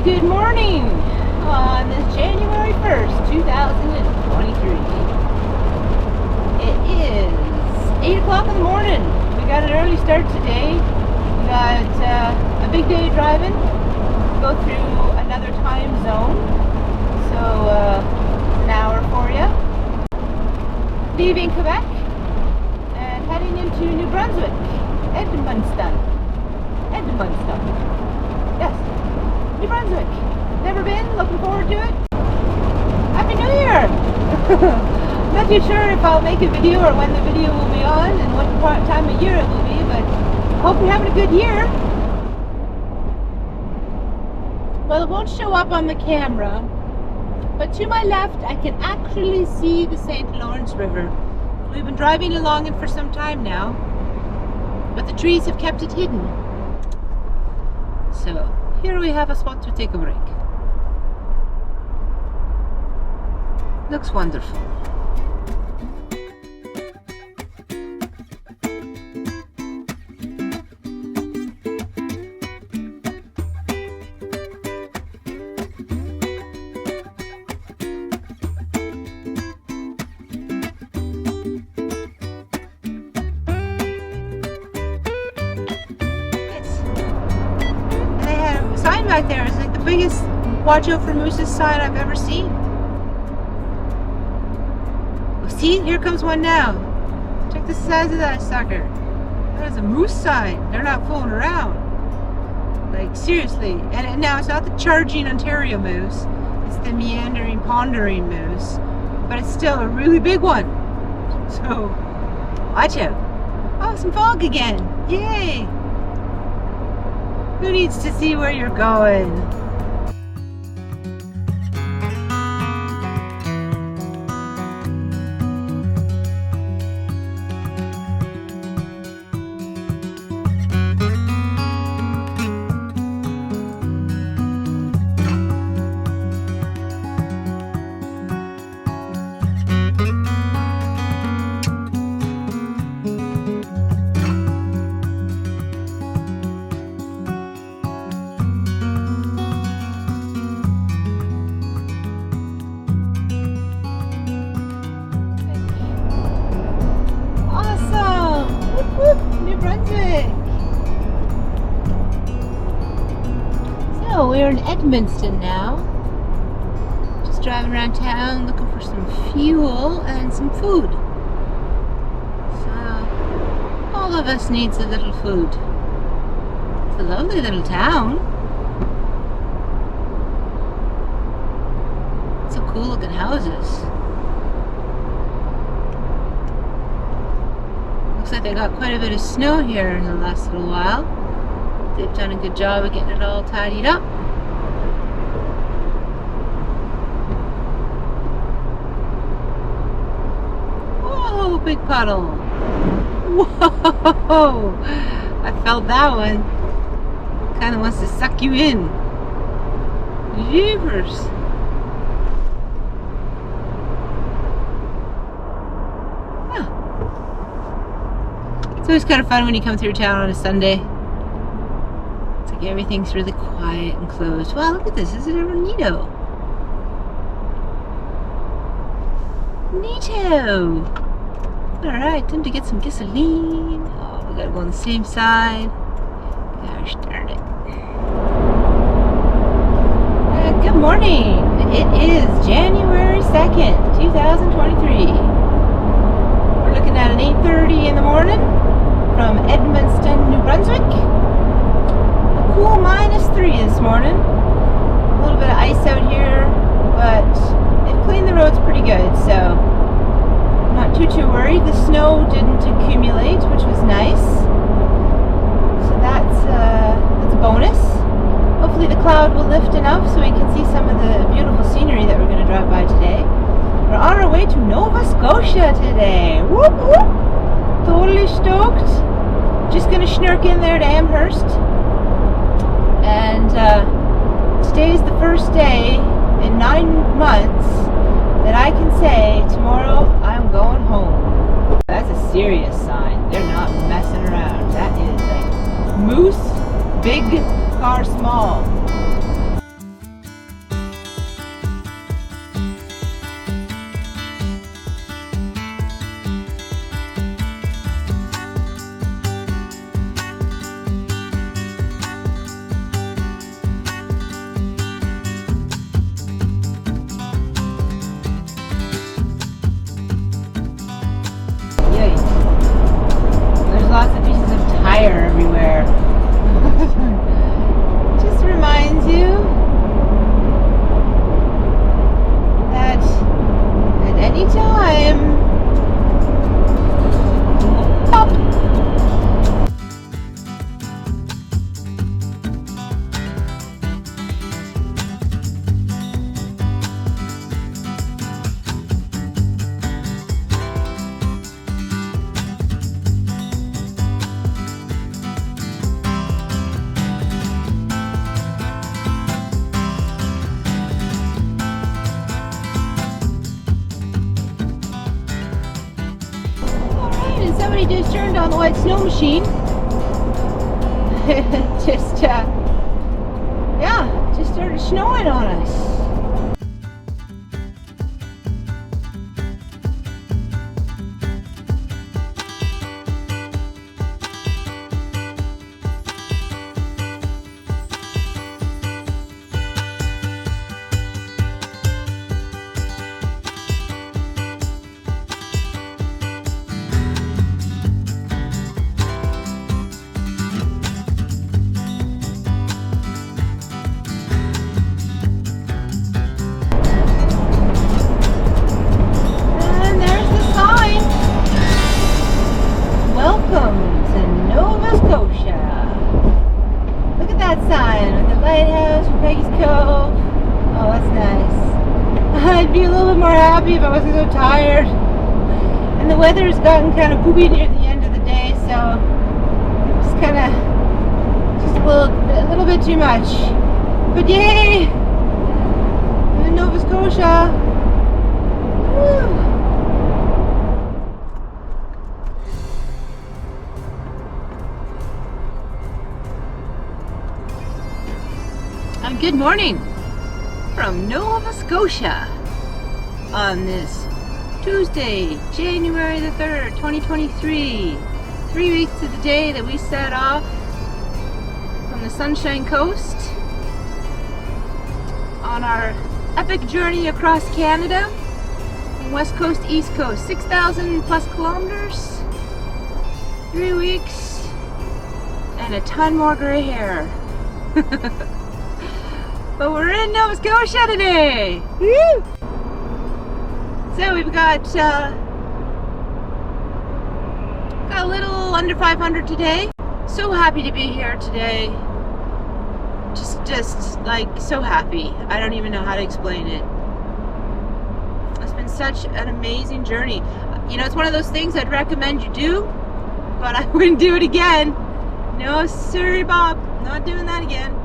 good morning on this January 1st, 2023. It is 8 o'clock in the morning. We got an early start today. We got a big day driving. Go through another time zone. So it's an hour for you. Leaving Quebec and heading into New Brunswick. Edmundston. Yes. New Brunswick. Never been, looking forward to it. Happy New Year! Not too sure if I'll make a video or when the video will be on and what time of year it will be, but I hope you're having a good year. Well, it won't show up on the camera, but to my left I can actually see the St. Lawrence River. We've been driving along it for some time now, but the trees have kept it hidden. So here we have a spot to take a break. Looks wonderful. Sign back there is like the biggest watch out for mooses sign I've ever seen. Oh, see, here comes one now. Check the size of that sucker. That is a moose sign. They're not fooling around. Like seriously. And now it's not the charging Ontario moose. It's the meandering, pondering moose. But it's still a really big one. So watch out. Oh, some fog again. Yay! Who needs to see where you're going? New Brunswick. So we're in Edmundston now. Just driving around town looking for some fuel and some food. So all of us needs a little food. It's a lovely little town. Some cool looking houses. Looks like they got quite a bit of snow here in the last little while. They've done a good job of getting it all tidied up. Whoa, big puddle. Whoa! I felt that one. Kind of wants to suck you in. Jeepers. It's always kind of fun when you come through town on a Sunday. It's like everything's really quiet and closed. Wow, look at this. This is a neato. Neato! Alright, time to get some gasoline. Oh, we gotta go on the same side. Gosh darn it. Good morning. It is January 2nd, 2023. We're looking at an 8:30 in the morning. From Edmundston, New Brunswick. A cool -3 this morning. A little bit of ice out here, but they've cleaned the roads pretty good, so I'm not too worried. The snow didn't accumulate, which was nice. So that's a bonus. Hopefully the cloud will lift enough so we can see some of the beautiful scenery that we're going to drive by today. We're on our way to Nova Scotia today. Whoop whoop! Totally stoked. Just gonna schnurk in there to Amherst. And today's the first day in 9 months that I can say tomorrow I'm going home. That's a serious sign. They're not messing around. That is like moose, big car, small. on the white snow machine. Just started snowing on us. Welcome to Nova Scotia. Look at that sign with the lighthouse for Peggy's Cove. Oh, that's nice. I'd be a little bit more happy if I wasn't so tired. And the weather's gotten kind of poopy near the end of the day, so just a little bit too much. But yay! I'm in Nova Scotia. Woo! Good morning from Nova Scotia on this Tuesday, January the 3rd, 2023. 3 weeks to the day that we set off from the Sunshine Coast on our epic journey across Canada, from West Coast to East Coast, 6,000 plus kilometers, 3 weeks, and a ton more gray hair. But we're in Nova Scotia today! Woo! So we've got a little under 500 today. So happy to be here today. Just like so happy. I don't even know how to explain it. It's been such an amazing journey. You know, it's one of those things I'd recommend you do, but I wouldn't do it again. No, sorry, Bob. Not doing that again.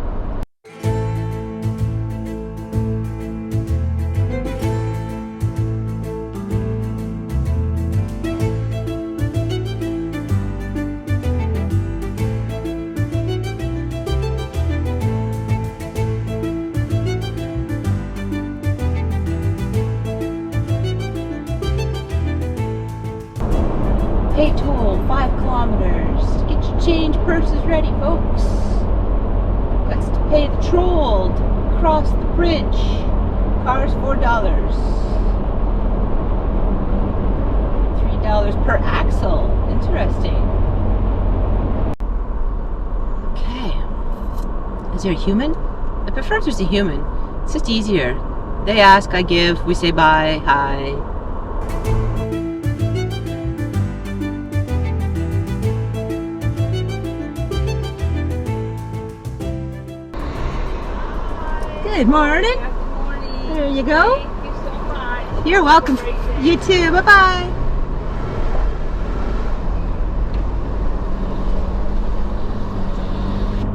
Pay toll, 5 kilometers. Get your change purses ready, folks. Got to pay the troll to cross the bridge. Cars $4. $3 per axle. Interesting. Okay. Is there a human? I prefer if there's a human. It's just easier. They ask, I give, we say bye, hi. Good morning. Good morning. There you go. Thank you so much. You're welcome. You too. Bye-bye.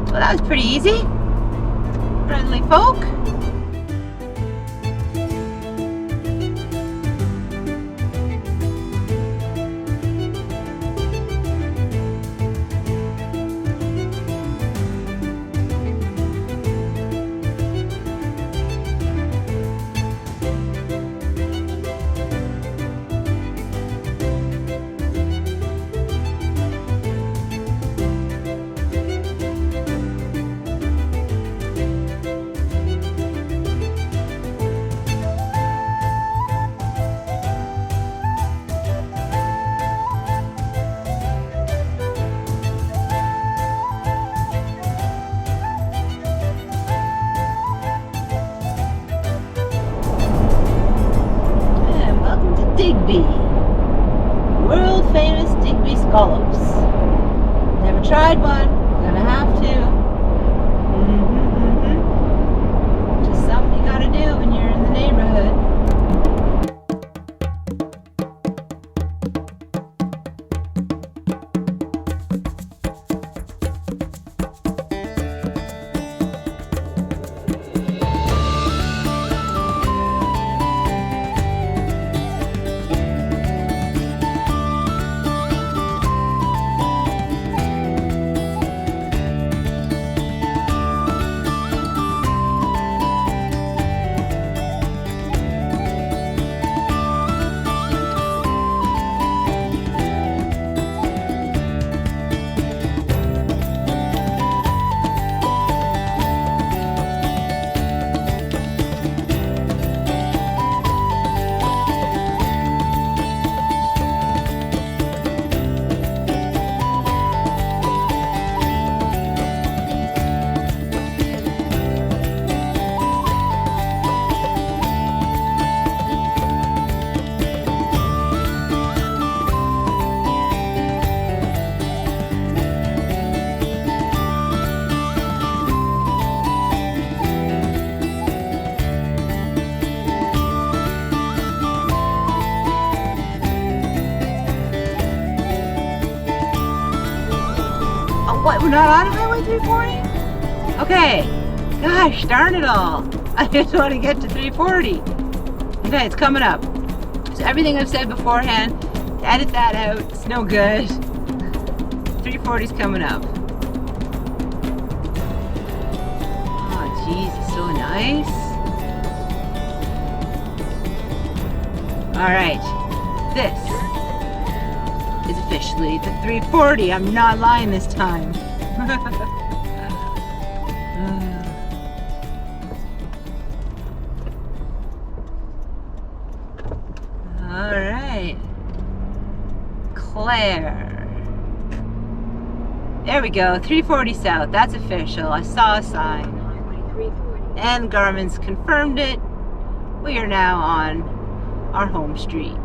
Well, that was pretty easy. Friendly folk. not on Highway 340? Okay. Gosh, darn it all. I just want to get to 340. Okay, it's coming up. So everything I've said beforehand, edit that out. It's no good. 340's coming up. Oh, geez, it's so nice. Alright, this is officially the 340. I'm not lying this time. Alright. Claire. There we go, 340 South. That's official. I saw a sign. And Garmin's confirmed it. We are now on our home street.